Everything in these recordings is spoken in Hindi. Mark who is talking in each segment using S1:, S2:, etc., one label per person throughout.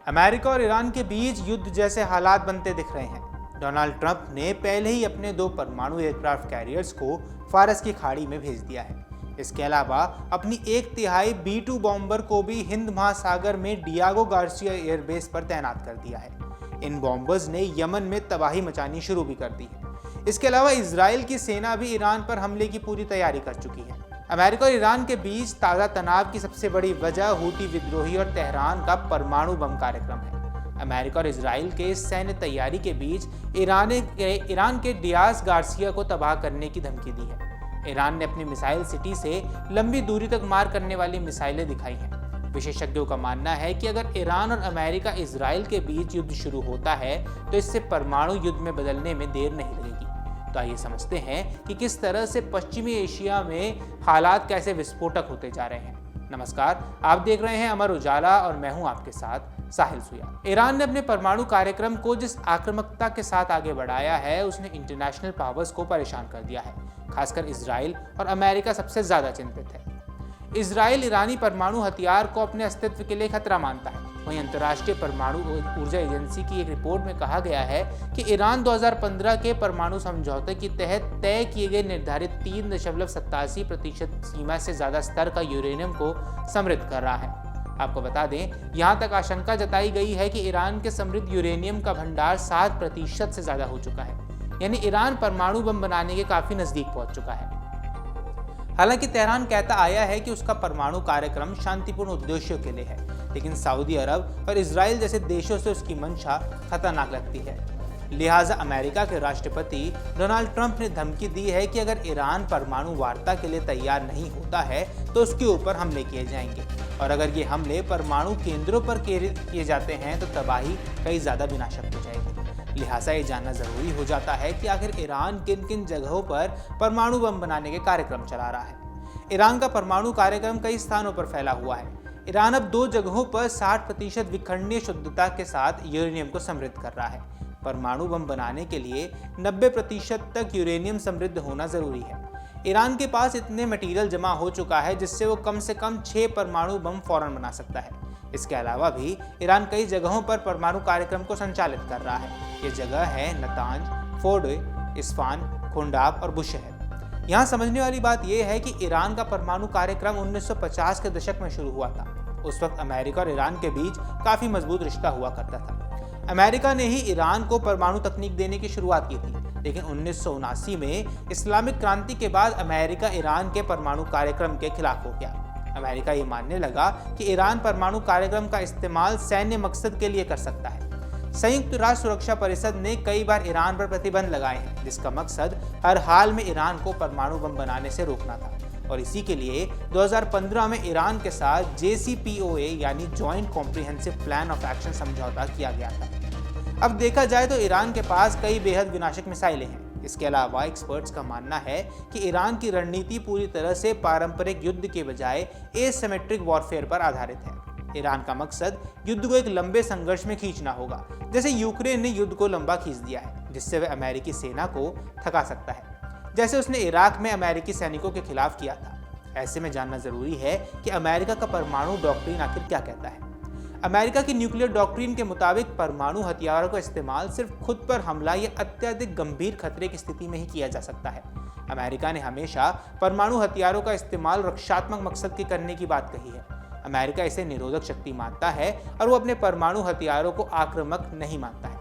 S1: अमेरिका और ईरान के बीच युद्ध जैसे हालात बनते दिख रहे हैं। डोनाल्ड ट्रंप ने पहले ही अपने 2 परमाणु एयरक्राफ्ट कैरियर्स को फारस की खाड़ी में भेज दिया है। इसके अलावा अपनी 1/3 B-2 बॉम्बर को भी हिंद महासागर में डियागो गार्सिया एयरबेस पर तैनात कर दिया है। इन बॉम्बर्स ने यमन में तबाही मचानी शुरू भी कर दी है। इसके अलावा इजराइल की सेना भी ईरान पर हमले की पूरी तैयारी कर चुकी है। अमेरिका और ईरान के बीच ताज़ा तनाव की सबसे बड़ी वजह हूती विद्रोही और तेहरान का परमाणु बम कार्यक्रम है। अमेरिका और इजराइल के इस सैन्य तैयारी के बीच ईरान के डियास गार्सिया को तबाह करने की धमकी दी है। ईरान ने अपनी मिसाइल सिटी से लंबी दूरी तक मार करने वाली मिसाइलें दिखाई हैं। विशेषज्ञों का मानना है कि अगर ईरान और अमेरिका इजराइल के बीच युद्ध शुरू होता है तो इससे परमाणु युद्ध में बदलने में देर नहीं लगेगी। तो आइए समझते हैं कि किस तरह से पश्चिमी एशिया में हालात कैसे विस्फोटक होते जा रहे हैं। नमस्कार, आप देख रहे हैं अमर उजाला और मैं हूं आपके साथ साहिल सुया। ईरान ने अपने परमाणु कार्यक्रम को जिस आक्रामकता के साथ आगे बढ़ाया है उसने इंटरनेशनल पावर्स को परेशान कर दिया है। खासकर इजराइल और अमेरिका सबसे ज्यादा चिंतित है। इजराइल ईरानी परमाणु हथियार को अपने अस्तित्व के लिए खतरा मानता है। वहीं अंतर्राष्ट्रीय परमाणु ऊर्जा एजेंसी की एक रिपोर्ट में कहा गया है कि ईरान 2015 के परमाणु समझौते के तहत तय किए गए निर्धारित 3.87% सीमा से ज्यादा स्तर का यूरेनियम को समृद्ध कर रहा है। आपको बता दें, यहां तक आशंका जताई गई है कि ईरान के समृद्ध यूरेनियम का भंडार 7% से ज्यादा हो चुका है। यानी ईरान परमाणु बम बनाने के काफी नजदीक पहुंच चुका है। हालांकि तेहरान कहता आया है कि उसका परमाणु कार्यक्रम शांतिपूर्ण उद्देश्यों के लिए है, लेकिन सऊदी अरब और इजराइल जैसे देशों से उसकी मंशा खतरनाक लगती है। लिहाजा अमेरिका के राष्ट्रपति डोनाल्ड ट्रंप ने धमकी दी है कि अगर ईरान परमाणु वार्ता के लिए तैयार नहीं होता है तो उसके ऊपर हमले किए जाएंगे, और अगर ये हमले परमाणु केंद्रों पर किए जाते हैं तो तबाही कई ज्यादा विनाशक हो जाएगी। लिहाजा ये जानना जरूरी हो जाता है कि आखिर ईरान किन किन जगहों पर परमाणु बम बनाने के कार्यक्रम चला रहा है। ईरान का परमाणु कार्यक्रम कई स्थानों पर फैला हुआ है। ईरान अब 2 जगहों पर 60% विखंडनीय शुद्धता के साथ यूरेनियम को समृद्ध कर रहा है। परमाणु बम बनाने के लिए 90% तक यूरेनियम समृद्ध होना जरूरी है। ईरान के पास इतने मटेरियल जमा हो चुका है जिससे वो कम से कम 6 परमाणु बम फौरन बना सकता है। इसके अलावा भी ईरान कई जगहों पर परमाणु कार्यक्रम को संचालित कर रहा है। ये जगह है नतांज, फोर्डो, इस्फान, खुंडाब और बुशहर। यहाँ समझने वाली बात यह है कि ईरान का परमाणु कार्यक्रम 1950 के दशक में शुरू हुआ था। उस वक्त अमेरिका और ईरान के बीच काफी मजबूत रिश्ता हुआ करता था। अमेरिका ने ही ईरान को परमाणु तकनीक देने की शुरुआत की थी, लेकिन 1979 में इस्लामिक क्रांति के बाद अमेरिका ईरान के परमाणु कार्यक्रम के खिलाफ हो गया। अमेरिका ये मानने लगा कि ईरान परमाणु कार्यक्रम का इस्तेमाल सैन्य मकसद के लिए कर सकता है। संयुक्त राष्ट्र सुरक्षा परिषद ने कई बार ईरान पर प्रतिबंध लगाए हैं, जिसका मकसद हर हाल में ईरान को परमाणु बम बनाने से रोकना था, और इसी के लिए 2015 में ईरान के साथ JCPOA यानी joint comprehensive plan of action समझौता किया गया था। अब देखा जाए तो ईरान के पास कई बेहद विनाशक मिसाइलें हैं। इसके अलावा एक्सपर्ट्स का मानना है कि ईरान की रणनीति पूरी तरह से पारंपरिक युद्ध के बजाय एसिमेट्रिक वॉरफेयर पर आधारित है। ईरान का मकसद युद्ध को एक लंबे संघर्ष में खींचना होगा, जैसे यूक्रेन ने युद्ध को लंबा खींच दिया है, जिससे वह अमेरिकी सेना को थका सकता है, जैसे उसने इराक में अमेरिकी सैनिकों के खिलाफ किया था। ऐसे में जानना जरूरी है कि अमेरिका का परमाणु डॉक्ट्रिन आखिर क्या कहता है। अमेरिका की न्यूक्लियर डॉक्ट्रिन के मुताबिक परमाणु हथियारों का इस्तेमाल सिर्फ खुद पर हमला या अत्यधिक गंभीर खतरे की स्थिति में ही किया जा सकता है। अमेरिका ने हमेशा परमाणु हथियारों का इस्तेमाल रक्षात्मक मकसद के करने की बात कही है। अमेरिका इसे निरोधक शक्ति मानता है और वो अपने परमाणु हथियारों को आक्रामक नहीं मानता है।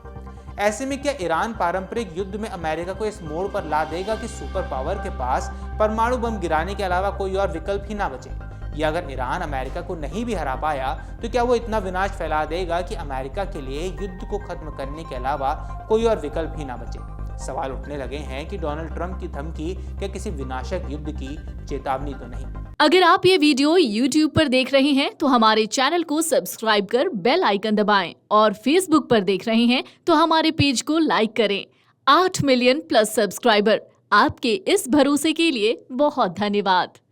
S1: ऐसे में क्या ईरान पारंपरिक युद्ध में अमेरिका को इस मोड़ पर ला देगा कि सुपर पावर के पास परमाणु बम गिराने के अलावा कोई और विकल्प ही ना बचे? या अगर ईरान अमेरिका को नहीं भी हरा पाया तो क्या वो इतना विनाश फैला देगा कि अमेरिका के लिए युद्ध को खत्म करने के अलावा कोई और विकल्प ही ना बचे? सवाल उठने लगे हैं कि डोनाल्ड ट्रंप की धमकी क्या किसी विनाशक युद्ध की चेतावनी तो नहीं?
S2: अगर आप ये वीडियो YouTube पर देख रहे हैं तो हमारे चैनल को सब्सक्राइब कर बेल आइकन दबाएं, और Facebook पर देख रहे हैं तो हमारे पेज को लाइक करें। 8 मिलियन प्लस सब्सक्राइबर, आपके इस भरोसे के लिए बहुत धन्यवाद।